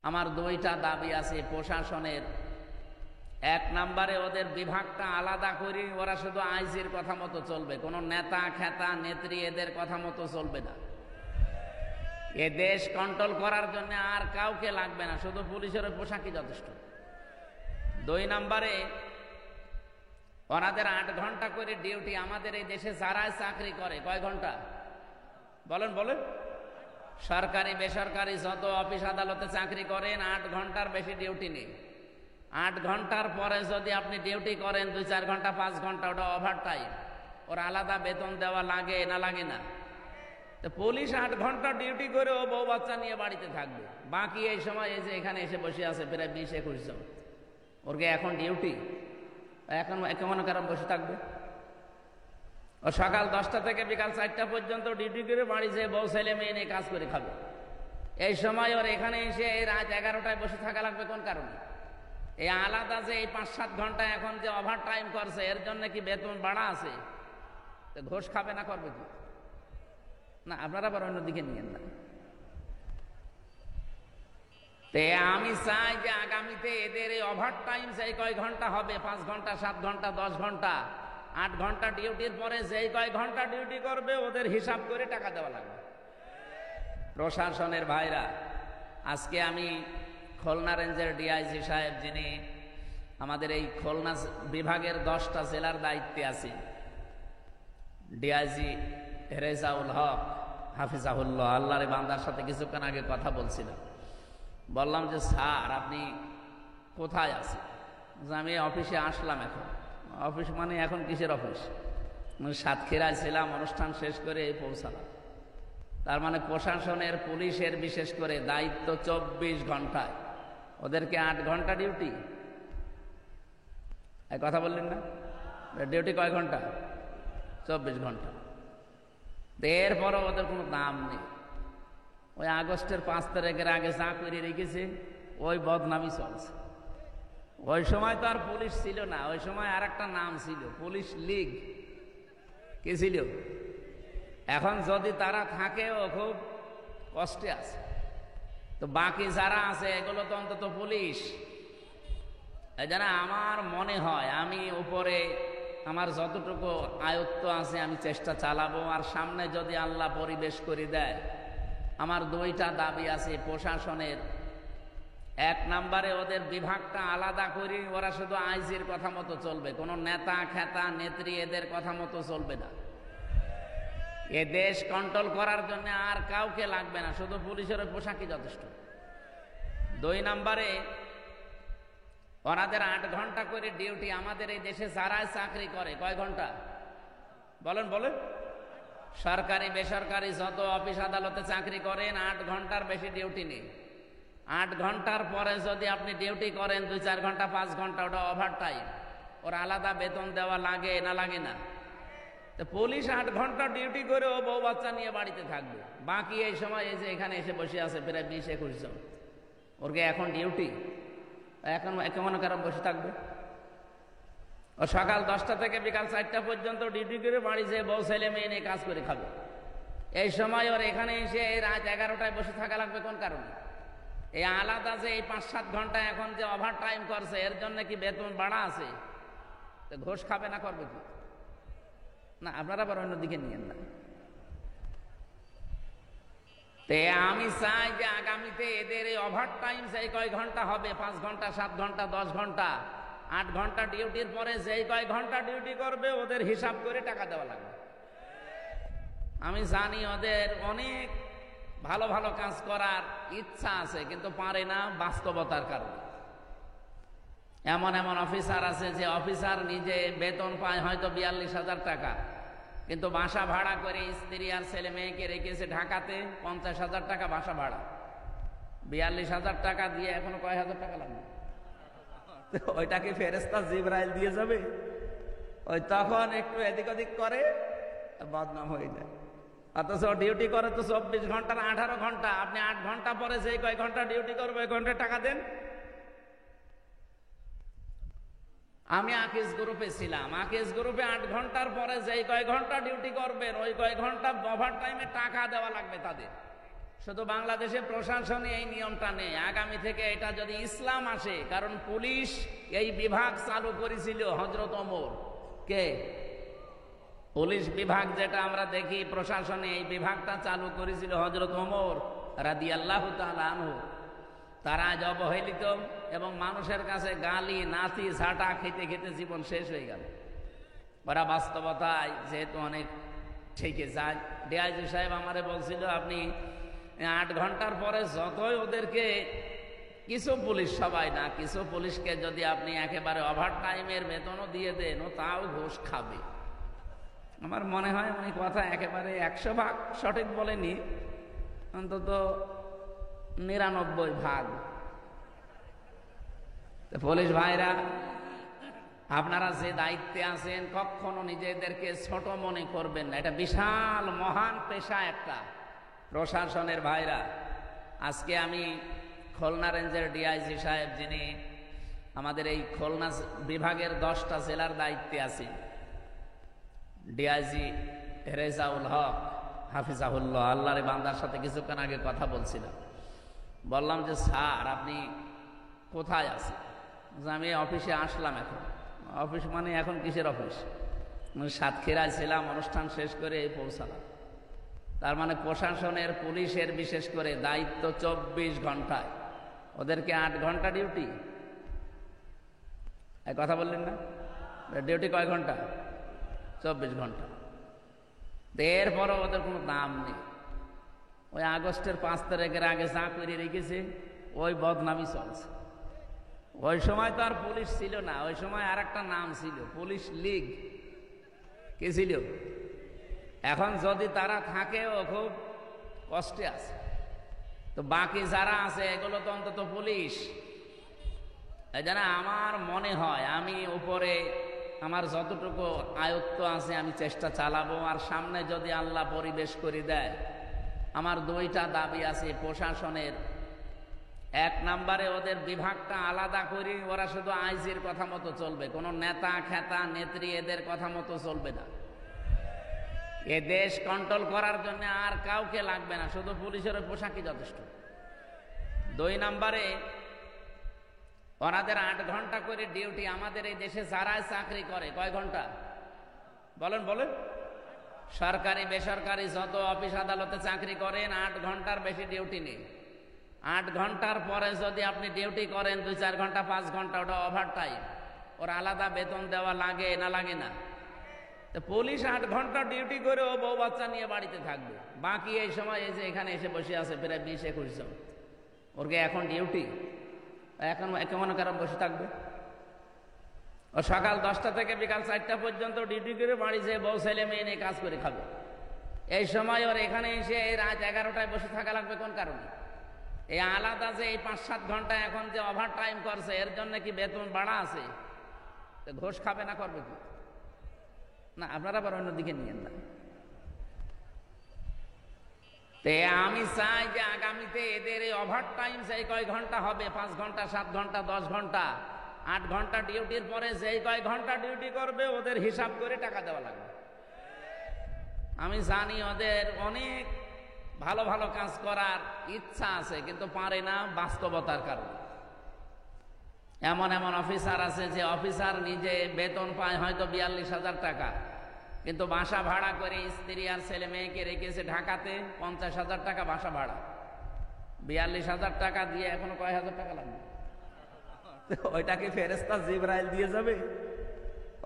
আমার দুইটা দাবি আছে প্রশাসনের। এক নম্বরে ওদের বিভাগটা আলাদা করে, ওরা শুধু আইজির কথা মতো চলবে, কোনো নেতা খেতা নেত্রী এদের কথা মতো চলবে না। এ দেশ কন্ট্রোল করার জন্য আর কাউকে লাগবে না, শুধু পুলিশের ওই পোশাকই যথেষ্ট। দুই নম্বরে ওনাদের 8 ঘন্টা করে ডিউটি। আমাদের এই দেশে যারা চাকরি করে কয় ঘন্টা বলেন বলেন? সরকারি বেসরকারি যত অফিস আদালতে চাকরি করেন 8 ঘন্টার বেশি ডিউটি নেই। 8 ঘন্টার পরে যদি আপনি ডিউটি করেন 2-4 ঘন্টা 5 ঘন্টা, ওটা ওভার টাইম, ওর আলাদা বেতন দেওয়া লাগে না লাগে না? তো পুলিশ 8 ঘন্টা ডিউটি করে ও বউ বাচ্চা নিয়ে বাড়িতে থাকবে, বাকি এই সময় এই যে এখানে এসে বসে আছে প্রায় 20-21 জন, ওরকে এখন ডিউটি, এখন কেমন কারণ বসে থাকবে? ও সকাল 10টা থেকে বিকাল 4টা পর্যন্ত ডিউটি করে বাড়ি যেয়ে বউ ছেলে মেয়ে নিয়ে কাজ করে খাবে। এই সময় ওর এখানে এসে এই রাত 11টায় বসে থাকা লাগবে কোন কারণে? এই আলাদা যে এই 5-7 ঘন্টা এখন যে ওভার টাইম করছে, এর জন্য কি বেতন বাড়া আছে? তো ঘোষ খাবে না, করবে কি? না, আপনারা আবার অন্যদিকে নিয়েন না। তে আমি চাই যে আগামীতে এদের এই ওভার টাইম সেই কয় ঘন্টা হবে, 5 ঘন্টা 7 ঘন্টা 10 ঘন্টা 8 ঘন্টা ডিউটির পরে যেই কয় ঘন্টা ডিউটি করবে ওদের হিসাব করে টাকা দেওয়া লাগবে। প্রশাসনের ভাইরা, আজকে আমি খুলনা রেঞ্জের ডিআইজি সাহেব, যিনি আমাদের এই খুলনা বিভাগের 10টা জেলার দায়িত্বে আছে, ডিআইজি রেজাউল হক হাফিজাহুল্লাহ, আল্লাহর বান্দার সাথে কিছুক্ষণ আগে কথা বলছিলাম। বললাম যে স্যার আপনি কোথায় আছেন? আমি অফিসে আসলাম। এখন অফিস মানে এখন কিসের অফিস? সাতক্ষীরায় ছিলাম, অনুষ্ঠান শেষ করে পৌঁছালাম। তার মানে প্রশাসনের পুলিশের বিশেষ করে দায়িত্ব 24 ঘন্টায়, ওদেরকে 8 ঘন্টা ডিউটি। এই কথা বললেন না? ডিউটি কয় ঘন্টা? 24 ঘন্টা। এরপরও ওদের কোনো দাম নেই। ওই আগস্টের 5 তারিখের আগে যা করে রেখেছে ওই বদনামি চলছে। ওই সময় তো আর পুলিশ ছিল না, ওই সময় আর একটা নাম ছিল, পুলিশ লীগ। কি ছিল? এখন যদি তারা থাকেও খুব কষ্টে আছে। তো বাকি যারা আছে এগুলো তো অন্তত পুলিশ। এই জন্য আমার মনে হয় আমি উপরে আমার যতটুকু আয়ত্ত আছে আমি চেষ্টা চালাবো। আর সামনে যদি আল্লাহ পরিবেশ করে দেয়, আমার 2টা দাবি আছে প্রশাসনের। এক নম্বরে ওদের বিভাগটা আলাদা করে, ওরা শুধু আইজির কথা মতো চলবে, কোনো নেতা খেতা নেত্রী এদের কথা মতো চলবে না। এ দেশ কন্ট্রোল করার জন্য আর কাউকে লাগবে না, শুধু পুলিশের ওই পোশাকই যথেষ্ট। 2 নম্বরে ওনাদের 8 ঘন্টা করে ডিউটি। আমাদের এই দেশে যারা চাকরি করে কয় ঘন্টা বলেন বলেন? সরকারি বেসরকারি যত অফিস আদালতে চাকরি করেন 8 ঘন্টার বেশি ডিউটি নেই। 8 ঘন্টার পরে যদি আপনি ডিউটি করেন 2-4 ঘন্টা 5 ঘন্টা, ওটা ওভার টাইম, ওর আলাদা বেতন দেওয়া লাগে না লাগে না? তো পুলিশ 8 ঘন্টা ডিউটি করে ও বউ বাচ্চা নিয়ে বাড়িতে থাকবে, বাকি এই সময় এই যে এখানে এসে বসে আছে প্রায় 20-21 জন, ওরকে এখন ডিউটি, এখন কেমন কারণ বসে থাকবে? ও সকাল 10টা থেকে বিকাল 4টা পর্যন্ত ডিউটি করে বাড়ি যেয়ে বউ ছেলে মেয়ে নিয়ে কাজ করে খাবে। এই সময় ওর এখানে এসে এই রাত 11টায় বসে থাকা লাগবে কোন কারণে? এই আলাদা যে এই 5-7 ঘন্টা এখন যে ওভার টাইম করছে, এর জন্য কি বেতন বাড়া আছে? তো ঘোষ খাবে না, করবে কি? না, আপনারা আবার অন্যদিকে নিয়েন না। তে আমি চাই যে আগামীতে এদের এই ওভার টাইম সেই কয় ঘন্টা হবে, 5 ঘন্টা 7 ঘন্টা 10 ঘন্টা 8 ঘন্টা ডিউটির পরে যেই কয় ঘন্টা ডিউটি করবে ওদের হিসাব করে টাকা দেওয়া লাগবে। আমি জানি ওদের অনেক ভালো ভালো কাজ করার ইচ্ছা আছে, কিন্তু পারে না বাস্তবতার কারণে। এমন এমন অফিসার আছে যে অফিসার নিজে বেতন পায় হয়তো 42,000 টাকা, কিন্তু বাসা ভাড়া করে স্ত্রী আর ছেলে মেয়েকে রেখেছে ঢাকাতে, 50,000 টাকা বাসা ভাড়া। 42,000 টাকা দিয়ে এখনো কয় হাজার টাকা লাগবে? ওইটাকে ফেরেশতা জিবরাইল দিয়ে যাবে? ওই তখন একটু এদিক ওদিক করে বদনাম হয়ে যায়। অথচ ডিউটি করে তো 24 ঘন্টার 18 ঘন্টা। আপনি 8 ঘন্টা পরে যে কয় ঘন্টা ডিউটি করবে ওই ঘন্টা টাকা দেন। আমি আকিজ গ্রুপে ছিলাম, আকিজ গ্রুপে 8 ঘন্টার পরে যেই কয় ঘন্টা ডিউটি করবেন ওই কয় ঘন্টা ওভার টাইমে টাকা দেওয়া লাগবে তাদের। শুধু বাংলাদেশে প্রশাসনে এই নিয়মটা নেই, আগামী থেকে এটা যদি ইসলাম আসে, কারণ পুলিশ এই বিভাগ চালু করেছিল হযরত ওমর। কে? পুলিশ বিভাগ যেটা আমরা দেখি প্রশাসনে, এই বিভাগটা চালু করেছিল হযরত ওমর রাদিয়াল্লাহু তাআলা আনহু। তারা আজ অবহেলিত এবং মানুষের কাছে গালি নাতি ঝাঁটা খেতে খেতে জীবন শেষ হয়ে গেল। ওরা বাস্তবতায় যেহেতু অনেক থেকে যায়। ডিআইজি সাহেব আমারে বলছিল, আপনি 8 ঘন্টার পরে যতই ওদেরকে, কিছু পুলিশ, সবাই না, কিছু পুলিশকে যদি আপনি একেবারে ওভার টাইমের বেতনও দিয়ে দেন, ও তাও ঘুষ খাবে। আমার মনে হয় উনি কথা একেবারে 100% সঠিক বলেনি, অন্তত 99%। পুলিশ ভাইরা, আপনারা যে দায়িত্বে আছেন কখনো নিজেদেরকে ছোট মনে করবেন না। এটা বিশাল মহান পেশা একটা। প্রশাসনের ভাইরা, আজকে আমি খুলনা রেঞ্জের ডিআইজি সাহেব, যিনি আমাদের এই খুলনা বিভাগের 10টা জেলার দায়িত্বে আছেন, ডিআইজি রেজাউল হক হাফিজাহুল্লাহ, আল্লাহর বান্দার সাথে কিছুক্ষণ আগে কথা বলছিলাম। বললাম যে স্যার আপনি কোথায় আছেন? আমি অফিসে আসলাম। এখন অফিস মানে এখন কিসের অফিস? সাতক্ষীরায় ছিলাম, অনুষ্ঠান শেষ করে পৌঁছালাম। তার মানে প্রশাসনের, পুলিশের বিশেষ করে দায়িত্ব 24 ঘন্টায়। ওদেরকে 8 ঘন্টা ডিউটি। এক কথা বললেন না? ডিউটি কয় ঘন্টা? 24 ঘন্টা। এরপরও ওদের কোনো দাম নেই। ওই আগস্টের 5 তারিখের আগে যা করে রেখেছে, ওই বদনামি চলছে। ওই সময় তো আর পুলিশ ছিল না, ওই সময় আর একটা নাম ছিল, পুলিশ লীগ। কি ছিল? এখন যদি তারা থাকেও খুব কষ্টে আছে। তো বাকি যারা আছে এগুলো তো অন্তত পুলিশ। এই জন্য আমার মনে হয় আমি উপরে আমার যতটুকু আয়ত্ত আছে আমি চেষ্টা চালাবো। আর সামনে যদি আল্লাহ পরিবেশ করে দেয়, আমার 2টা দাবি আছে প্রশাসনের। 1 নম্বরে ওদের বিভাগটা আলাদা করি, ওরা শুধু আইজির কথা মতো চলবে, কোনো নেতা খেতা নেত্রী এদের কথা মতো চলবে না। এ দেশ কন্ট্রোল করার জন্য আর কাউকে লাগবে না, শুধু পুলিশের পোশাকই যথেষ্ট। 2 নম্বরে ওনাদের 8 ঘন্টা করে ডিউটি। আমাদের এই দেশে যারাই চাকরি করে কয় ঘন্টা বলেন? সরকারি বেসরকারি যত অফিস আদালতে চাকরি করেন, 8 ঘন্টার বেশি ডিউটি নেই। 8 ঘন্টার পরে যদি আপনি ডিউটি করেন 2-4 ঘন্টা 5 ঘন্টা, ওটা ওভার টাইম। ওর আলাদা বেতন দেওয়া লাগে না? লাগে না? তো পুলিশ 8 ঘন্টা ডিউটি করে ও বউ বাচ্চা নিয়ে বাড়িতে থাকবে। বাকি এই সময় এই যে এখানে এসে বসে আছে প্রায় 20-21 জন, ওরকে এখন ডিউটি, এখন কেমন কারণ বসে থাকবে? ও সকাল 10টা থেকে বিকাল 4টা পর্যন্ত ডিউটি করে বাড়ি যেয়ে বউ ছেলে মেয়ে নিয়ে কাজ করে খাবে। এই সময় ওর এখানে এসে এই রাত 11টায় বসে থাকা লাগবে কোন কারণে? এই আলাদা যে এই 5-7 ঘন্টা এখন যে ওভার টাইম করছে, এর জন্য কি বেতন বাড়া আছে? ঘোষ খাবে না, করবে কি না? আপনারা আবার অন্যদিকে নিয়েন না। আমি চাই যে আগামীতে এদের এই ওভার টাইম সেই কয় ঘন্টা হবে, 5 ঘন্টা 7 ঘন্টা 10 ঘন্টা 8 ঘন্টা ডিউটির পরে যেই কয় ঘন্টা ডিউটি করবে ওদের হিসাব করে টাকা দেওয়া লাগবে। আমি জানি ওদের অনেক ভালো ভালো কাজ করার ইচ্ছা আছে, কিন্তু পারে না বাস্তবতার কারণে। এমন এমন অফিসার আছে যে অফিসার নিজে বেতন পায় হয়তো 42,000 টাকা, কিন্তু বাসা ভাড়া করে স্ত্রী আর ছেলে মেয়েকে রেখেছে ঢাকাতে, 50,000 টাকা বাসা ভাড়া। 42,000 টাকা দিয়ে এখনো কয় হাজার টাকা লাগবে? ওইটাকে ফেরেশতা জিবরাইল দিয়ে যাবে?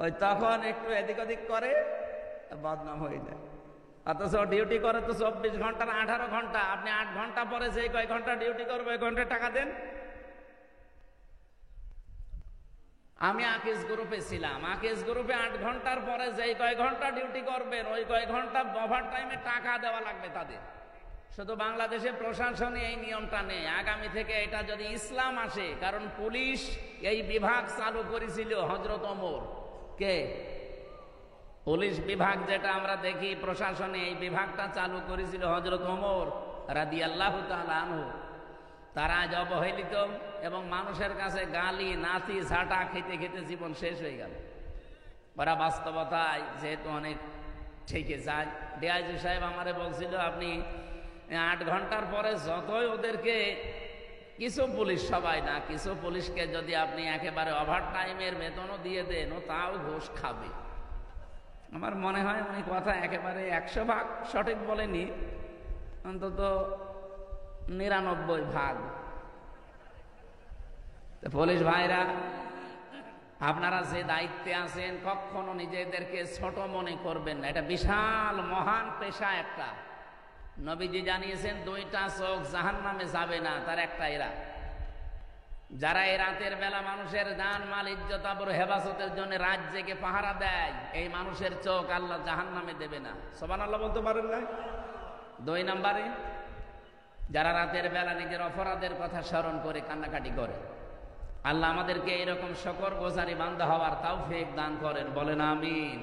ওই তখন একটু এদিক ওদিক করে বদনাম হয়ে যায়। অথচ ডিউটি করে তো 24 ঘন্টার 18 ঘন্টা। আপনি 8 ঘন্টা পরে যে কয় ঘন্টা ডিউটি করবে ওই ঘন্টা টাকা দেন। আমি আকিজ গ্রুপে ছিলাম, আকিজ গ্রুপে 8 ঘন্টার পরে যে কয় ঘন্টা ডিউটি করবেন ওই কয় ঘন্টা ওভার টাইমে টাকা দেওয়া লাগবে তাদের। শুধু বাংলাদেশে প্রশাসনে এই নিয়মটা নেই, আগামী থেকে এটা যদি ইসলাম আসে, কারণ পুলিশ এই বিভাগ চালু করেছিল হযরত ওমর। কে? পুলিশ বিভাগ যেটা আমরা দেখি প্রশাসনে, এই বিভাগটা চালু করেছিল হযরত ওমর রাদিয়াল্লাহু তাআলা আনহু। তারা আজ অবহেলিত এবং মানুষের কাছে গালি নাতি ঝাঁটা খেতে খেতে জীবন শেষ হয়ে গেল। ওরা বাস্তবতায় যেহেতু অনেক থেকে যায়। ডিআইজি সাহেব আমারে বলছিল, আপনি 8 ঘন্টার পরে যতই ওদেরকে, কিছু পুলিশ, সবাই না, কিছু পুলিশকে যদি আপনি একেবারে ওভার টাইমের বেতনও দিয়ে দেন, ও তাও ঘুষ খাবে। আমার মনে হয় উনি কথা একেবারে 100 ভাগ সঠিক বলেনি, অন্তত 99 ভাগ। তো পুলিশ ভাইরা, আপনারা যে দায়িত্বে আছেন কখনো নিজেদেরকে ছোট মনে করবেন না। এটা বিশাল মহান পেশা একটা। নবীজি জানিয়েছেন 2টা চোখ জাহান্নামে যাবে না, তার একটা এরা। যারা এই রাতের বেলা মানুষের জান মাল ইজ্জত আবরু হেফাজতের জন্য রাত জেগে পাহারা দেয়, এই মানুষের চোখ আল্লাহ জাহান্নামে দেবে না। সুবহানাল্লাহ বলতে পারেন না? 2 নম্বরে, যারা রাতের বেলা নিজের অপরাধের কথা স্মরণ করে কান্নাকাটি করে। আল্লাহ আমাদেরকে এরকম শুকরগুজারি বান্দা হওয়ার তৌফিক দান করেন, বলেন আমিন।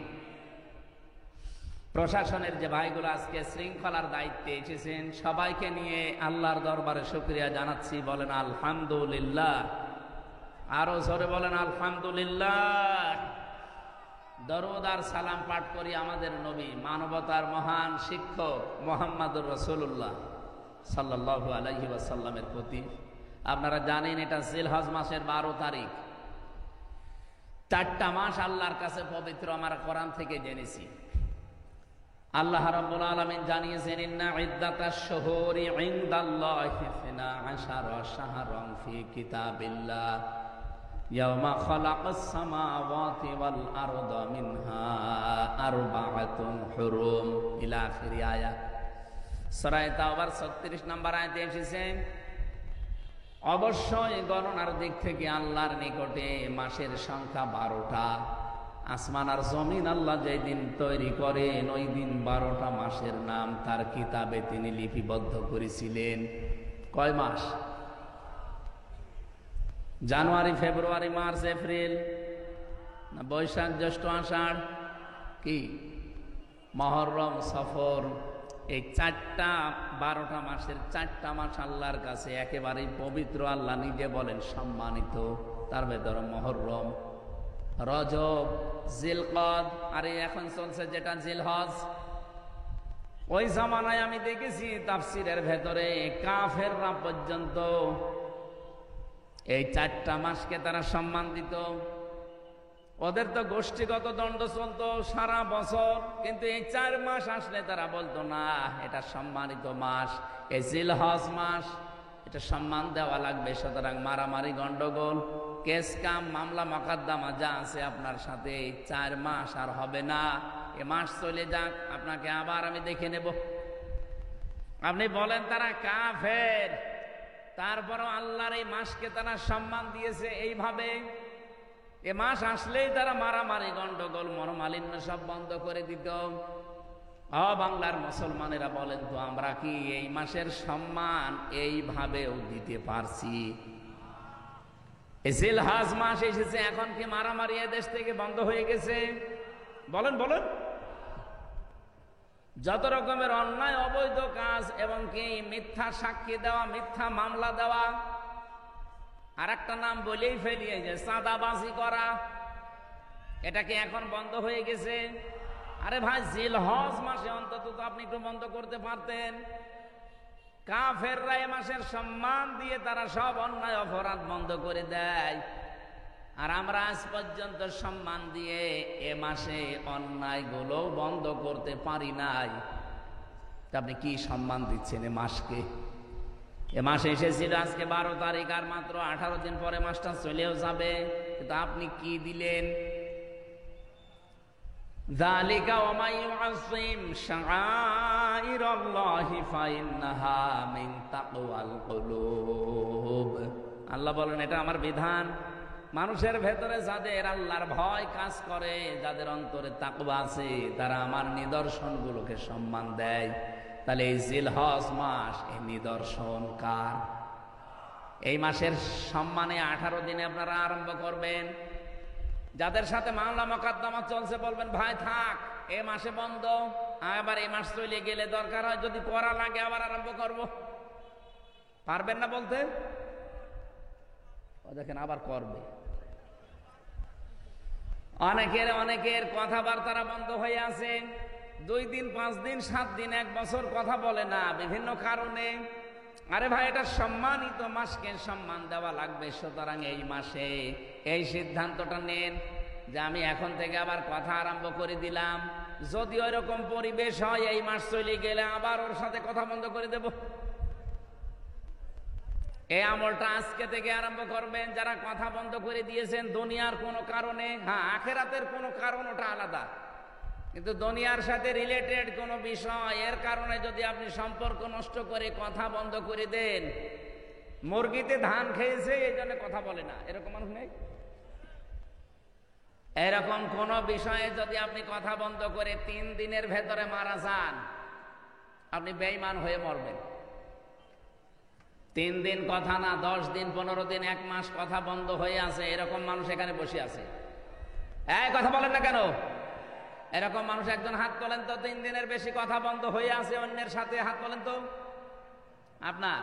প্রশাসনের যে ভাইগুলো আজকে শৃঙ্খলার দায়িত্বে এসেছেন, সবাইকে নিয়ে আল্লাহর দরবারে শুকরিয়া জানাচ্ছি, বলেন আলহামদুলিল্লাহ। আরো জোরে বলেন আলহামদুলিল্লাহ। দরুদ আর সালাম পাঠ করি আমাদের নবী, মানবতার মহান শিক্ষক মুহাম্মদুর রাসূলুল্লাহ সাল্লাল্লাহু আলাইহি ওয়াসাল্লামের প্রতি। আপনারা জানেন এটা জিলহজ মাসের 12 তারিখ। 4টা মাস আল্লাহর কাছে পবিত্র, আমরা কোরআন থেকে জেনেছি। আল্লাহ রাব্বুল আলামিন জানিয়েছেন, ইন্না ইদ্দাতাশ শুহুরি ইনদাল্লাহি 12 শাহরান ফি কিতাবিল্লাহ ইয়াওমা খালাকাস সামাওয়াতি ওয়াল আরদা মিনহা আরবাআতুন হুরুম ইলা আখির আয়াত। সূরা তাওবার 36 নম্বর আয়াতে এসেছে, অবশ্যই গণনার দিক থেকে আল্লাহর নিকটে মাসের সংখ্যা 12টা। আসমান আর জমিন আল্লাহ যেই দিন তৈরি করেন, ওই দিন 12টা মাসের নাম তার কিতাবে তিনি লিপিবদ্ধ করেছিলেন। কয় মাস? জানুয়ারি, ফেব্রুয়ারি, মার্চ, এপ্রিল, না বৈশাখ, জ্যৈষ্ঠ, আষাঢ়, কি মুহররম, সফর। এই 12টা মাসের 4টা মাস আল্লাহর কাছে একেবারেই পবিত্র। আল্লাহ নিজে বলেন সম্মানিত। তার ভেতরে মুহররম, রজব, জিলকদ, আর এখন চলছে যেটা জিলহজ। ওই জামানায় আমি দেখেছি তাফসিরের ভেতরে কাফেররা পর্যন্ত এই 4টা মাসকে তারা সম্মান দিত। ওদের তো গোষ্ঠীগত দ্বন্দ্ব চলতো সারা বছর, কিন্তু এই 4 মাস আসলে তারা বলতো না, এটা সম্মানিত মাস, এই জিলহজ মাস, এটা সম্মান দেওয়া লাগবে। সুতরাং মারামারি, গন্ডগোল, কেস কাম, মামলা মোকদ্দমা যা আছে আপনার সাথে, এই 4 মাস আর হবে না। এ মাস চলে যাক, আপনাকে আবার আমি দেখে নেব। আপনি বলেন তারা কাফের, তারপরও আল্লাহর এই মাসকে তারা সম্মান দিয়েছে এইভাবে। এ মাস আসলেই তারা মারামারি, গন্ডগোল, মনোমালিন্য সব বন্ধ করে দিত। বাংলার মুসলমানেরা বলেন তো, আমরা কি এই মাসের সম্মান এইভাবেও দিতে পারছি? জিলহজ মাস এসেছে, এখন কি মারামারি এদেশ থেকে বন্ধ হয়ে গেছে? বলেন বলেন। যত রকমের অন্যায় অবৈধ কাজ এবং কি মিথ্যা সাক্ষী দেওয়া, মিথ্যা মামলা দেওয়া, আর একটা নাম বলেই ফেলি, যে চাঁদাবাজি করা, এটা কি এখন বন্ধ হয়ে গেছে? আরে ভাই, জিলহজ মাসে অন্তত তো আপনি একটু বন্ধ করতে পারতেন। কাফেররা এ মাসের সম্মান দিয়ে তারা সব অন্যায় অপরাধ বন্ধ করে দেয়, আর আমরা আজ পর্যন্ত সম্মান দিয়ে এ মাসে অন্যায়গুলো বন্ধ করতে পারি নাই। আপনি কি সম্মান দিচ্ছেন এ মাসকে? এ মাসে এসেছিল আজকে 12 তারিখ, আর মাত্র 18 দিন পরে মাসটা চলেও যাবে, কিন্তু আপনি কি দিলেন? যালিকা ওয়া মান ইউআযযিম শাআইরাল্লাহি ফাইন্নাহা মিন তাকওয়াল কুলুব। আল্লাহ বলেন, এটা আমার বিধান। মানুষের ভেতরে যাদের আল্লাহর ভয় কাজ করে, যাদের অন্তরে তাকওয়া আছে, তারা আমার নিদর্শনগুলোকে সম্মান দেয়। তাহলে এই জিলহজ মাস, এই নিদর্শন কার? এই মাসের সম্মানে 18 দিনে আপনারা আরম্ভ করবেন। যাদের সাথে মামলা মোকদ্দমা চলছে বলবেন, ভাই থাক, এ মাসে বন্ধ, আবার এই মাস চলে গেলে দরকার হয় যদি করা লাগে আবার আরম্ভ করব। পারবেন না বলতে? দেখেন আবার করবে। অনেকের কথাবার্তারা বন্ধ হয়ে আছে। 2 দিন 5 দিন 7 দিন 1 বছর কথা বলে না বিভিন্ন কারণে। আরে ভাই, এটা সম্মানিত মাসকে সম্মান দেওয়া লাগবে। সুতরাং এই মাসে এই সিদ্ধান্তটা নেন যে আমি এখন থেকে আবার কথা আরম্ভ করে দিলাম। যদি ওইরকম পরিবেশ হয় এই মাস চলে গেলে আবার ওর সাথে কথা বন্ধ করে দেব। এই আমলটা আজকে থেকে আরম্ভ করবেন যারা কথা বন্ধ করে দিয়েছেন দুনিয়ার কোনো কারণে। হ্যাঁ, আখেরাতের কোনো কারণ ওটা আলাদা, কিন্তু দুনিয়ার সাথে রিলেটেড কোনো বিষয় এর কারণে যদি আপনি সম্পর্ক নষ্ট করে কথা বন্ধ করে দেন, মুরগিতে ধান খেয়েছে এই জন্য কথা বলে না, এরকম মানুষ নেই? এরকম কোন বিষয়ে যদি আপনি কথা বন্ধ করে 3 দিনের ভেতরে মারা যান, আপনি বেঈমান হয়ে মরবেন। 3 দিন কথা না, 10 দিন 15 দিন 1 মাস কথা বন্ধ হয়ে আছে, এরকম মানুষ এখানে বসে আছে। এই কথা বলেন না কেন? এরকম মানুষ একজন হাত তোলেন তো। 3 দিনের বেশি কথা বন্ধ হয়ে আছে অন্যের সাথে, হাত তোলেন তো। আপনার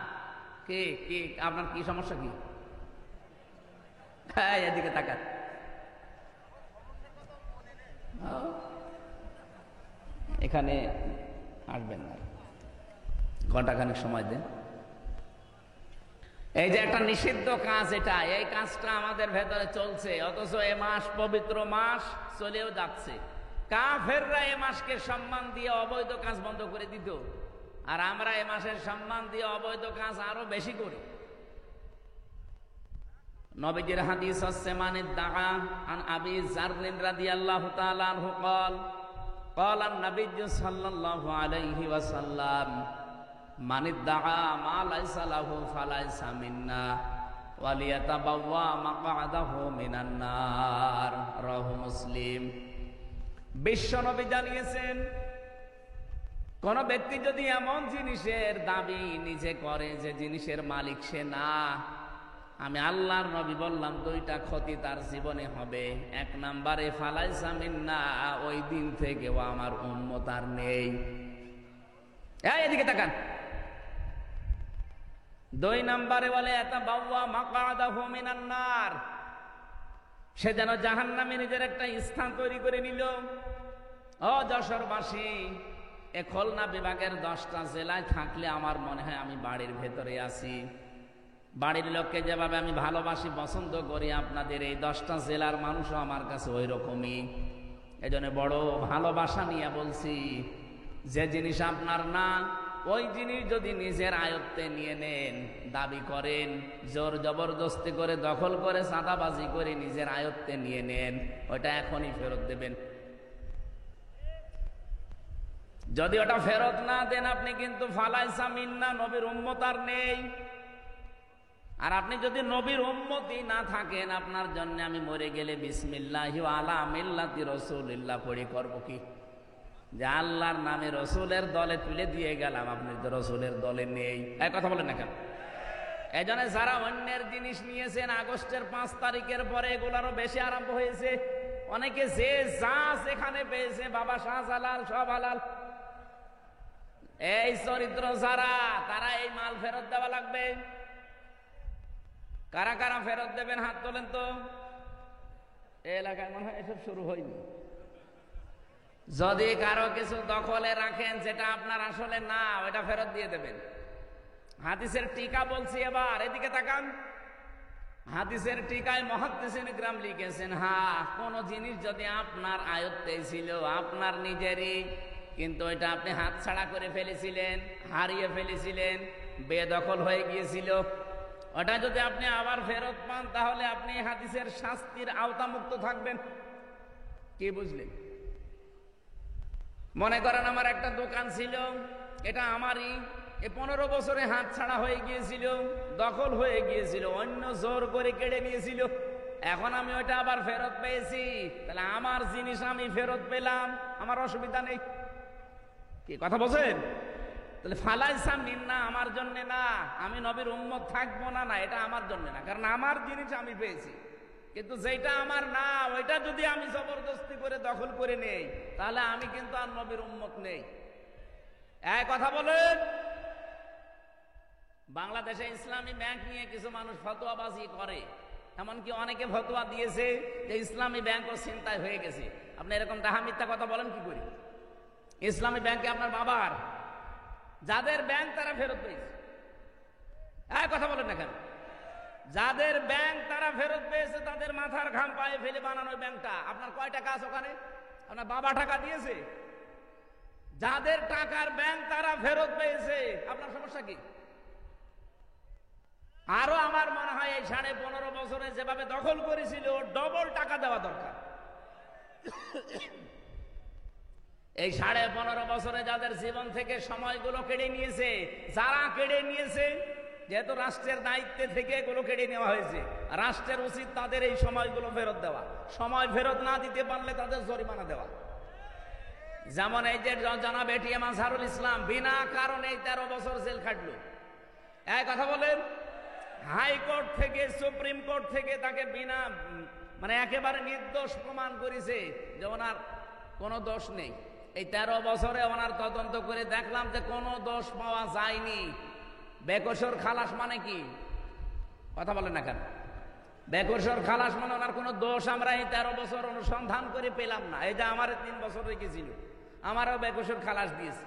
কি কি আপনার কি সমস্যা কি? এদিকে তাকান। এখানে আসবেন না, ঘন্টাখানেক সময় দেন। এই যে একটা নিষিদ্ধ কাজ, এটা এই কাজটা আমাদের ভেতরে চলছে, অথচ এ মাস পবিত্র মাস চলেও যাচ্ছে। কাফেররা এ মাসকে সম্মান দিয়ে অবৈধ কাজ বন্ধ করে দিত, আর আমরা এ মাসের সম্মান দিয়ে অবৈধ কাজ আরো বেশি করি। নবীজির হাদিস হচ্ছে মানিদ দাআ আন আবি যাররিন রাদিয়াল্লাহু তাআলা আনহু قال قال النبي صلى الله عليه وسلم মানিদ দাআ মা লাইসা লাহু ফালাইসা মিন্না ওয়ালিয়াতাবাওয়া মাকআদাহু মিনান নার। রাহু মুসলিম। বিশ্ব নবী জানিয়েছেন, কোন ব্যক্তি যদি এমন জিনিসের দাবি নিজে করে যে জিনিসের মালিক সে না, আমি আল্লাহর নবী বললাম 2টা ক্ষতি তার জীবনে হবে। 1 নম্বরে ফালাইসা মিন্না, ওই দিন থেকে ও আমার উম্মত আর নেই। এদিকে তাকান। 2 নম্বরে বলে ইয়াতাবাওয়া মাকআদাহু মিনান নার, সে যেন জাহান্নামে নিজের একটা স্থান তৈরি করে নিল। ও যশোরবাসী, এ খুলনা বিভাগের 10টা জেলায় থাকলে আমার মনে হয় আমি বাড়ির ভেতরে আছি। বাড়ির লোককে যেভাবে আমি ভালোবাসি, পছন্দ করি, আপনাদের এই 10টা জেলার মানুষও আমার কাছে ওই রকমই। এই জন্য বড় ভালোবাসা নিয়ে বলছি, যে জিনিস আপনার না, ওই জিনিস যদি নিজের আয়ত্তে নিয়ে নেন, দাবি করেন, জোর জবরদস্তি করে, দখল করে, চাঁদাবাজি করে নিজের আয়ত্তে নিয়ে নেন, ওটা এখনই ফেরত দেবেন। যদি ওটা ফেরত না দেন, আপনি কিন্তু ফালাইসা মিন্না, নবীর উম্মত আর নেই। আর আপনি যদি নবীর উম্মতই না থাকেন, আপনার জন্য আমি মরে গেলে বিসমিল্লাহি ওয়া আলা মিল্লাতি রাসূলিল্লাহ পড়ে করব কি? যে আল্লাহর নামে রসুলের দলে তুলে দিয়ে গেলাম, আপনি তো রসুলের দলে নেই। এই কথা বলেন না কেন? এই জন্য যারা অন্যের জিনিস নিয়েছেন আগস্টের 5 তারিখের পরে এগুলারও বেশি আরম্ভ হয়েছে। অনেকে যে যা সেখানে পেয়েছে, বাবা শাহজালাল সব হালাল। এই চরিত্র যারা, তারা এই মাল ফেরত দেওয়া লাগবে। কারা কারা ফেরত দেবেন হাত তোলেন তো। এই এলাকায় মনে হয় এসব শুরু হয়নি। যদি কারো কিছু দখলে রাখেন যেটা আপনার আসলে না, ওটা ফেরত দিয়ে দেবেন। হাদিসের টিকা বলছি এবার, এদিকে তাকান। হাদিসের টিকায় মুহাদ্দিসিন ইকরাম লিখেছেন, হ্যাঁ, কোন জিনিস যদি আপনার আয়ত্তে ছিল, আপনার নিজেরই, কিন্তু এটা আপনি হাতছাড়া করে ফেলেছিলেন, হারিয়ে ফেলেছিলেন, বেদখল হয়ে গিয়েছিল, ওটা যদি আপনি আবার ফেরত পান, তাহলে আপনি হাদিসের শাস্তির আওতামুক্ত থাকবেন। কি বুঝলেন? মনে করেন আমার একটা দোকান ছিল, এটা আমারই, 15 বছরে হাত ছাড়া হয়ে গিয়েছিল, দখল হয়ে গিয়েছিল, অন্য জোর করে কেড়ে নিয়েছিল। এখন আমি ওটা আবার ফেরত পেয়েছি, তাহলে আমার জিনিস আমি ফেরত পেলাম, আমার অসুবিধা নেই। কি কথা বলছেন? তাহলে ফালাইসা মিন্না আমার জন্য না, আমি নবীর উম্মত থাকবো না, না, এটা আমার জন্য না, কারণ আমার জিনিস আমি পেয়েছি। কিন্তু যেটা আমার না, ওইটা যদি আমি জবরদস্তি করে দখল করে নেই, তাহলে আমি কিন্তু আর নবীর উম্মত নেই। এক কথা বলেন। বাংলাদেশে ইসলামী ব্যাংক নিয়ে কিছু মানুষ ফতোয়াবাজি করে, এমনকি অনেকে ফতোয়া দিয়েছে যে ইসলামী ব্যাংকও চিন্তায় হয়ে গেছে। আপনি এরকম ডাহা মিথ্যা কথা বলেন কি করে? ইসলামী ব্যাংকে আপনার বাবার, যাদের ব্যাংক তারা ফেরত পেয়েছে। কথা বলেন না কেন? যাদের ব্যাংক তারা ফেরত পেয়েছে, তাদের মাথার ঘাম পায়ে ফেলে বানানো ব্যাংকটা। আপনার কয় টাকা আছে ওখানে? আপনার বাবা টাকা দিয়েছে। যাদের টাকার ব্যাংক তারা ফেরত পেয়েছে, আপনার সমস্যা কি? আরো আমার মনে হয় এই 15.5 বছরে যেভাবে দখল করেছিল, ডবল টাকা দেওয়া দরকার। এই 15.5 বছরে যাদের জীবন থেকে সময়গুলো কেড়ে নিয়েছে, যারা কেড়ে নিয়েছে, যেহেতু রাষ্ট্রের দায়িত্বে থেকে এগুলো কেড়ে নেওয়া হয়েছে, রাষ্ট্রের উচিত তাদের এই সময়গুলো ফেরত দেওয়া। সময় ফেরত না দিতে পারলে তাদের জরিমানা দেওয়া। যেমন এই যে জনাব এটিএম আজহারুল ইসলাম বিনা কারণে 13 বছর জেল খাটলো। কথা বলেন, হাইকোর্ট থেকে সুপ্রিম কোর্ট থেকে তাকে বিনা একেবারে নির্দোষ প্রমাণ করেছে যে ওনার কোনো দোষ নেই। এই 13 বছরে ওনার তদন্ত করে দেখলাম যে কোনো দোষ পাওয়া যায়নি। বেকসুর খালাস মানে কি? কথা বলেন না কেন? বেকসুর খালাস মানে ওনার কোনো দোষ আমরা এই 13 বছর অনুসন্ধান করে পেলাম না। এই যে আমার 3 বছর রেখেছিল, আমারও বেকসুর খালাস দিয়েছে।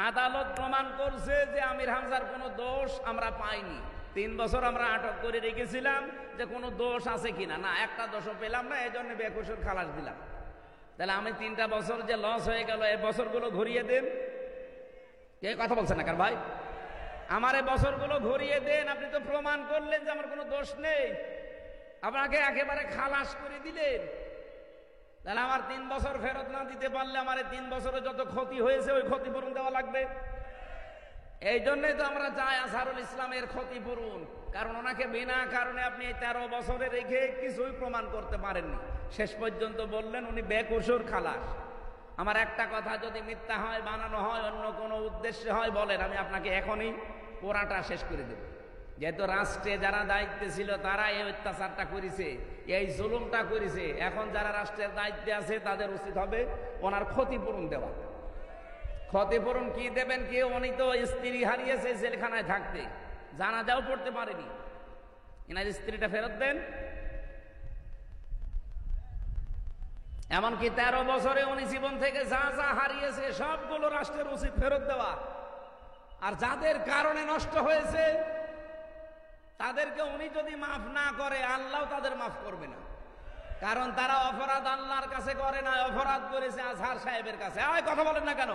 আদালত প্রমাণ করছে যে আমির হামজার কোনো দোষ আমরা পাইনি। 3 বছর আমরা আটক করে রেখেছিলাম যে কোনো দোষ আছে কিনা, না একটা দোষও পেলাম না, এই জন্য বেকসুর খালাস দিলাম। তাহলে আমি 3টা বছর যে লস হয়ে গেল, এই বছরগুলো ঘুরিয়ে দেন। কে কথা বলছেন না কার ভাই? আমার এই বছরগুলো ঘুরিয়ে দেন। আপনি তো প্রমাণ করলেন যে আমার কোনো দোষ নেই, আপনাকে একেবারে খালাস করে দিলেন। তাহলে আমার 3 বছর ফেরত না দিতে পারলে আমার 3 বছরে যত ক্ষতি হয়েছে ওই ক্ষতিপূরণ দেওয়া লাগবে। এই জন্যই তো আমরা চাই আজহারুল ইসলামের ক্ষতিপূরণ, কারণ ওনাকে বিনা কারণে আপনি এই 13 বছরে রেখে কিছুই প্রমাণ করতে পারেননি। শেষ পর্যন্ত বললেন উনি বেকসুর খালাস। আমার একটা কথা যদি মিথ্যা হয়, বানানো হয়, অন্য কোনো উদ্দেশ্যে হয়, বলেন, আমি আপনাকে এখনই পোড়াটা শেষ করে দেব। যেহেতু রাষ্ট্রে যারা দায়িত্বে ছিল তারা এই অত্যাচারটা করেছে, এই জুলুমটা করেছে, এখন যারা রাষ্ট্রের দায়িত্বে আছে তাদের উচিত হবে ওনার ক্ষতিপূরণ দেওয়া। ক্ষতিপূরণ কি দেবেন? কি, উনি তো স্ত্রী হারিয়েছে জেলখানায় থাকতে, জানাজাও পড়তে পারেনি, এনার স্ত্রীটা ফেরত দেন। এমনকি 13 বছরে উনি জীবন থেকে যা যা হারিয়েছে সবগুলো রাষ্ট্রের উচিত ফেরত দেওয়া। আর যাদের কারণে নষ্ট হয়েছে তাদেরকে উনি যদি মাফ না করে, আল্লাহ তাদের মাফ করবে না, কারণ তারা অপরাধ আল্লাহর কাছে করে না, অপরাধ করেছে আজহার সাহেবের কাছে। কথা বলেন না কেন?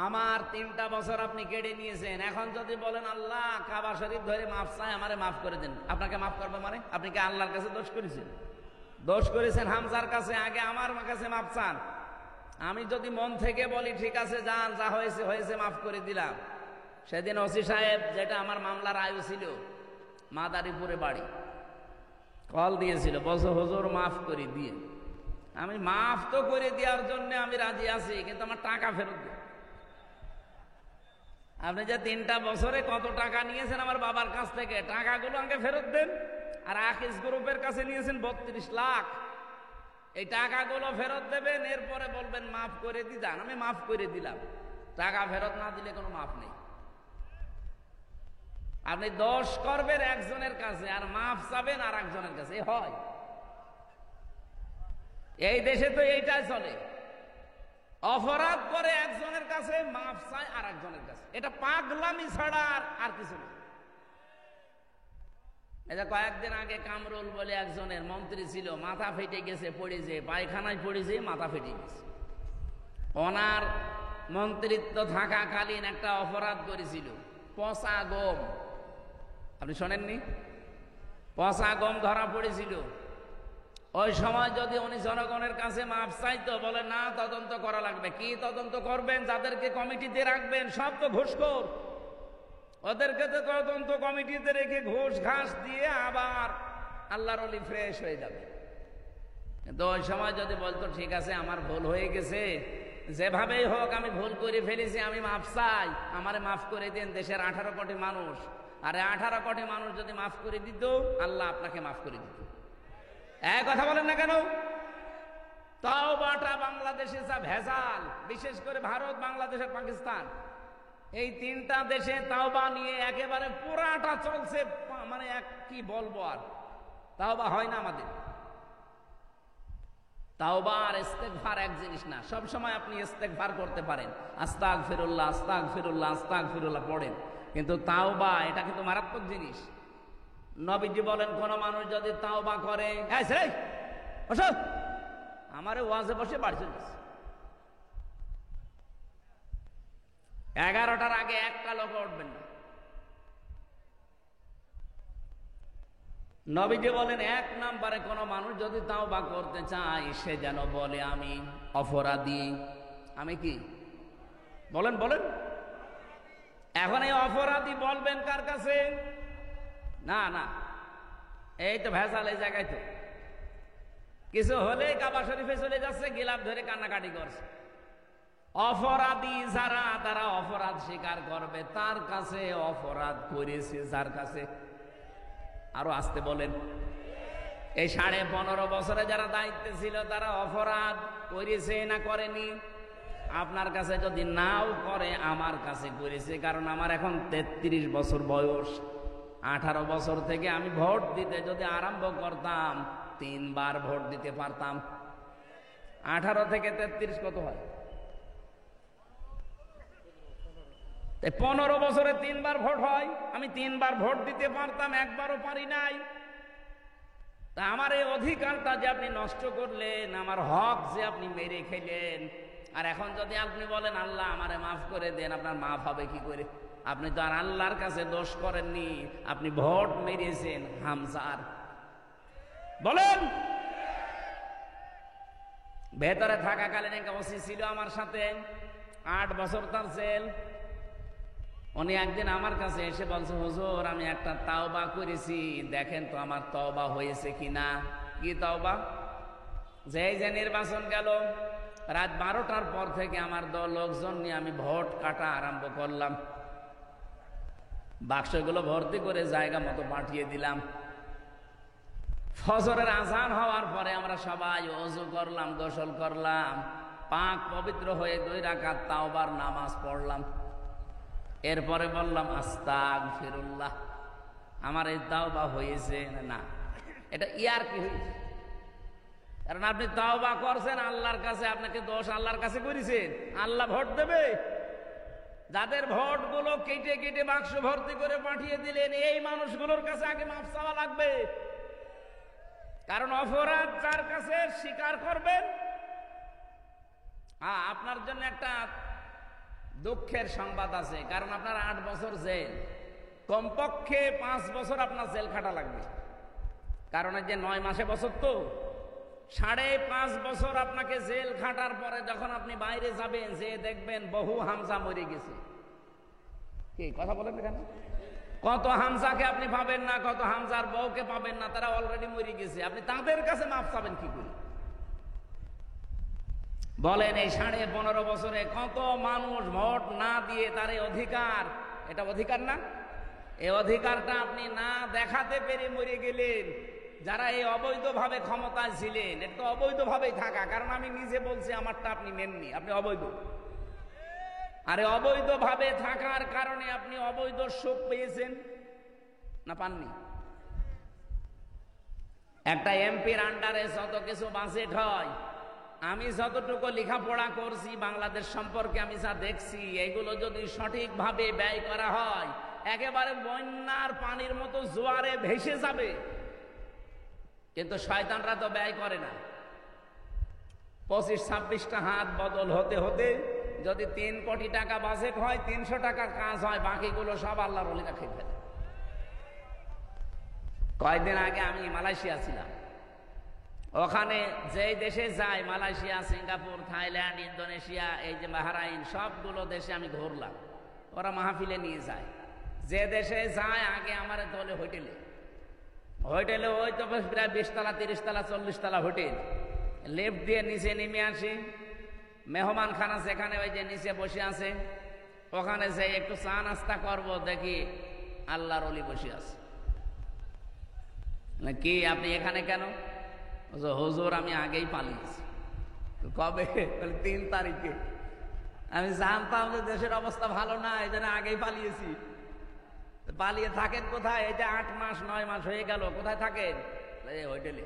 আমার 3টা বছর আপনি কেড়ে নিয়েছেন, এখন যদি বলেন আল্লাহ কাবা শরীফ ধরে মাফ চাই, আমারে মাফ করে দেন, আপনাকে মাফ করবে মানে? আপনি কি আল্লাহর কাছে দোষ করেছেন? দোষ করেছেন হামজার কাছে, আগে আমার কাছে মাফ চান। আমি যদি মন থেকে বলি ঠিক আছে যান, যা হয়েছে হয়েছে, মাফ করে দিলাম। সেদিন ওসি সাহেব, যেটা আমার মামলার আয়ু ছিল, মাদারীপুরে বাড়ি, কল দিয়েছিল, বলছে হুজুর মাফ করে দিয়ে। আমি মাফ তো করে দেওয়ার জন্য আমি রাজি আছি, কিন্তু আমার টাকা ফেরত দিন। আপনি যে 3টা বছরে কত টাকা নিয়েছেন আমার বাবার কাছ থেকে, টাকাগুলো আমাকে ফেরত দেন। আর আকিস গ্রুপের কাছে নিয়েছেন 32 লাখ, এই টাকাগুলো ফেরত দেবেন, এরপরে বলবেন মাফ করে দি যান। আমি মাফ করে দিলাম, টাকা ফেরত না দিলে কোনো মাফ নেই। আপনি দোষ করবেন একজনের কাছে আর মাফ চাবেন আর একজনের কাছে, হয়? এই দেশে তো এইটাই চলে, অপরাধ করে একজনের কাছে, মাফ চায় আর একজনের কাছে। এটা পাগলামি ছাড়া আর কিছু না। এটা কয়েকদিন আগে কামরুল বলে একজনের মন্ত্রী ছিল, মাথা ফেটে গেছে, পড়েছে, পায়খানায় পড়েছে, মাথা ফেটে গেছে। ওনার মন্ত্রিত্ব থাকাকালীন একটা অপরাধ করেছিল, পচা গম। আপনি শোনেননি? পচা গম ধরা পড়েছিল। ওই সময় যদি উনি জনগণের কাছে মাফ চাইতো, বলে না তদন্ত করা লাগবে। কি তদন্ত করবেন? যাদেরকে কমিটিতে রাখবেন সব তো ঘুষখোর, ওদেরকে তো তদন্ত কমিটিতে রেখে ঘুষ ঘাস দিয়ে আবার আল্লাহর ওলি ফ্রেশ হয়ে যাবে। কিন্তু ওই সময় যদি বলতো ঠিক আছে আমার ভুল হয়ে গেছে, যেভাবেই হোক আমি ভুল করে ফেলেছি, আমি মাফ চাই, আমারে মাফ করে দেন, দেশের 18 কোটি মানুষ, আরে 18 কোটি মানুষ যদি মাফ করে দিত, আল্লাহ আপনাকে মাফ করে দিত। কথা বলেন না কেন? তাওবাটা বাংলাদেশে যা ভেজাল, বিশেষ করে ভারত, বাংলাদেশ আর পাকিস্তান, এই 3টা দেশে তাওবা নিয়ে একেবারে পুরাটা চলছে। কি বলবো, আর তাওবা হয় না আমাদের। তাওবা আর ইস্তেগফার এক জিনিস না। সব সময় আপনি ইস্তেগফার করতে পারেন, আস্তাগফিরুল্লাহ আস্তাগফিরুল্লাহ আস্তাগফিরুল্লাহ পড়েন, কিন্তু তাওবা এটা কিন্তু মারাত্মক জিনিস। নবীজি বলেন কোন মানুষ যদি তাওবা করে, আমারে ওয়াজে বসে বাড়ি চলে গেছে, 11টার আগে একটা লোক উঠবেন না। নবীজি বলেন 1 নম্বরে কোন মানুষ যদি তাওবা করতে চায় সে যেন বলে আমি অপরাধী। আমি কি বলেন বলেন? এখন এই অপরাধী বলবেন কার কাছে? না না, এই তো ভেজাল এই জায়গায়। তো কিছু হলে কাবা শরীফে চলে যাচ্ছে, গিলাপ ধরে কান্নাকাটি করছে। অপরাধী যারা, তারা অপরাধ স্বীকার করবে, তার কাছে অপরাধ করেছে যার কাছে। আরো আসতে বলেন। এই 15.5 বছরে যারা দায়িত্বে ছিল তারা অপরাধ করেছে না করেনি? আপনার কাছে যদি নাও করে, আমার কাছে করেছে, কারণ আমার এখন 33 বছর বয়স। 18 বছর থেকে আমি ভোট দিতে যদি আরম্ভ করতাম 3 বার ভোট দিতে পারতাম। 18 থেকে 33 কত হয়? 15 বছরে 3 বার ভোট হয়। আমি 3 বার ভোট দিতে পারতাম, একবারও পারি নাই। তা আমার এই অধিকারটা যে আপনি নষ্ট করলেন, আমার হক যে আপনি মেরে খেলেন, আর এখন যদি আপনি বলেন আল্লাহ আমারে মাফ করে দেন, আপনার মাফ হবে কি করে? আপনি তো আর আল্লাহর কাছে দোষ করেননি, আপনি ভোট মেরেছেন হামজার। বলেন। ভেতরে থাকাকালীন একটা ওসি ছিল আমার সাথে, 8 বছর তার জেল। উনি একদিন আমার কাছে এসে বলছে, হুজুর আমি একটা তাওবা করেছি, দেখেন তো আমার তওবা হয়েছে কিনা। কি তওবা? যেই যে নির্বাচন গেল, রাত 12টার পর থেকে আমার দল লোকজন নিয়ে আমি ভোট কাটা আরম্ভ করলাম। বাক্সগুলো ভর্তি করে জায়গা মতো পাঠিয়ে দিলাম। ফজরের আজান হওয়ার পরে আমরা সবাই ওযু করলাম, গোসল করলাম, পাক পবিত্র হয়ে 2 রাকাত তাওবার নামাজ পড়লাম। এরপরে বললাম আস্তাগফিরুল্লাহ, আমার এই তাওবা হয়েছে না। এটা ইয়ার কি হয়েছে? কারণ আপনি তাওবা করছেন আল্লাহর কাছে, আপনাকে দোষ আল্লাহর কাছে করেছেন। আল্লাহ ভোট দেবে? যাদের ভোট গুলো কেটে কেটে বাক্স ভর্তি করে পাঠিয়ে দিলেন, এই মানুষগুলোর কাছে আগে মাফ চাওয়া লাগবে। কারণ অপরাধ যার কাছে স্বীকার করবেন। আপনার জন্য একটা দুঃখের সংবাদ আছে, কারণ আপনার 8 বছর জেল, কমপক্ষে 5 বছর আপনার জেল খাটা লাগবে। কারণ যে 9 মাসে বছর, তো 5.5 বছর আপনাকে জেল খাটার পরে যখন আপনি বাইরে যাবেন, যে দেখবেন বহু হামজা মরে গেছে। কি কথা বলেন কেন? কত হামজাকে আপনি পাবেন না, কত হামজার বউকে পাবেন না, তারা অলরেডি মরে গেছে। আপনি তাদের কাছে মাফ চাবেন কি করে? বলেন, এই 15.5 বছরে কত মানুষ ভোট না দিয়ে তার এই অধিকার, এটা অধিকার না? এই অধিকারটা আপনি না দেখাতে পেরে মরে গেলেন। যারা এই অবৈধভাবে ক্ষমতায় ছিলেন, এটা তো অবৈধভাবেই থাকা, কারণ আমি নিজে বলছি আমারটা আপনি নেননি, আপনি অবৈধ। আরে অবৈধভাবে থাকার কারণে আপনি অবৈধ সুখ পেয়েছেন না পাননি? একটা এমপির আন্ডারে যত কিছু বাজেট হয়, আমি যতটুকু লেখাপড়া করছি বাংলাদেশ সম্পর্কে আমি যা দেখছি, এগুলো যদি সঠিকভাবে ব্যয় করা হয়, একেবারে বন্যার পানির মতো জোয়ারে ভেসে যাবে। কিন্তু শয়তানরা তো ব্যয় করে না। 25-26টা হাত বদল হতে হতে যদি 3 কোটি টাকা বাজেট হয়, 300 টাকার কাজ হয়, বাকিগুলো সব আল্লাহর ওলিরা খেয়ে ফেলে। কয়েকদিন আগে আমি মালয়েশিয়া ছিলাম। ওখানে যেই দেশে যাই, মালয়েশিয়া, সিঙ্গাপুর, থাইল্যান্ড, ইন্দোনেশিয়া, এই যে বাহরাইন, সবগুলো দেশে আমি ঘুরলাম। ওরা মাহফিলে নিয়ে যায়। যে দেশে যায় আগে আমার দলে হোটেলে ওই তো প্রায় 20 তলা, 30 তলা, 40 তলা হোটেল। লিফট দিয়ে নিচে নেমে আসি, মেহমান খানা সেখানে ওই যে নিচে বসে আছে, ওখানে যে একটু চা নাস্তা করবো, দেখি আল্লাহর ওলি বসে আছে। কি আপনি এখানে কেন? হুজুর আমি আগেই পালিয়েছি। কবে? 3 তারিখে। আমি জানতাম যে দেশের অবস্থা ভালো না, এই জন্য আগেই পালিয়েছি। পালিয়ে থাকেন কোথায়? এই যে 8 মাস 9 মাস হয়ে গেল, কোথায় থাকেন? এই হোটেলে।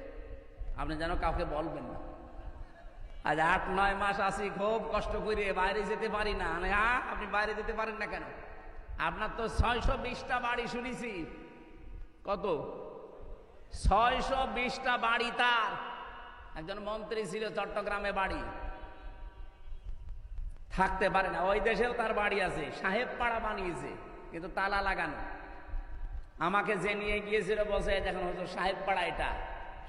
আপনি যেন কাউকে বলবেন না। আজ 8-9 মাস আছি, খুব কষ্ট করে বাইরে যেতে পারি না। হ্যাঁ, আপনি বাইরে যেতে পারেন না কেন? আপনার তো 620টা বাড়ি শুনেছি। কত? 620টা বাড়ি। তার একজন মন্ত্রী ছিল, চট্টগ্রামে বাড়ি, থাকতে পারে না। ওই দেশেও তার বাড়ি আছে, সাহেব পাড়া বানিয়েছে, কিন্তু তালা লাগানো। আমাকে যে নিয়ে গিয়েছিল বসে, দেখুন হয়তো সাহেব পাড়া, এটা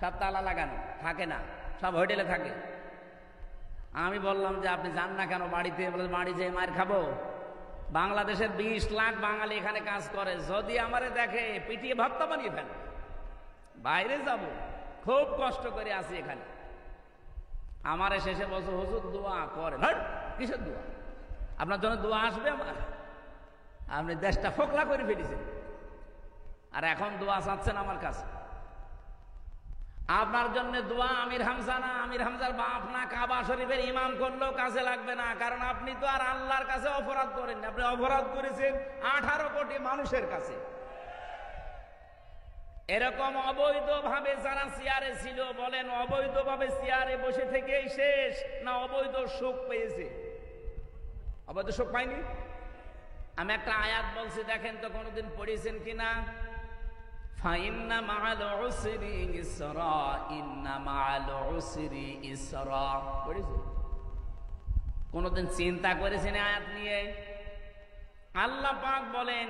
সব তালা লাগানো, থাকে না, সব হোটেলে থাকে। আমি বললাম যে আপনি যান না কেন বাড়িতে? বলে বাড়ি যেয়ে মার খাবো। বাংলাদেশের 20 লাখ বাঙালি এখানে কাজ করে, যদি আমারে দেখে পিটিয়ে ভক্তা বানিয়ে ফেল। বাইরে যাব, খুব কষ্ট করে আসি এখানে। আমারে শেষে বলছে, হুজুর দোয়া করেন। কিসের দোয়া? আপনার জন্য দোয়া আসবে আমার? আপনি দেশটা ফোকলা করে ফেলেছেন, আর এখন দোয়া চাচ্ছেন আমার কাছে। আপনার জন্য দোয়া আমির হামজা না, আমির হামজার বাপ না, কাবা শরীফের ইমাম করলেও কাজে লাগবে না। কারণ আপনি তো আর আল্লাহর কাছে অপরাধ করেন না, আপনি অপরাধ করেছেন 18 কোটি মানুষের কাছে। এরকম অবৈধভাবে যারা চেয়ারে ছিল, বলেন অবৈধভাবে চেয়ারে বসে থেকেই শেষ, না অবৈধ সুখ পেয়েছে? অবৈধ সুখ পাইনি। আমি একটা আয়াত বলছি, দেখেন তো কোনদিন পড়েছেন কিনা? ফাইন্না মাআল উসরি ইসরা, ইন্না মাআল উসরি ইসরা। পড়েছেন? কোনদিন চিন্তা করেছেন আয়াত নিয়ে? আল্লাহ পাক বলেন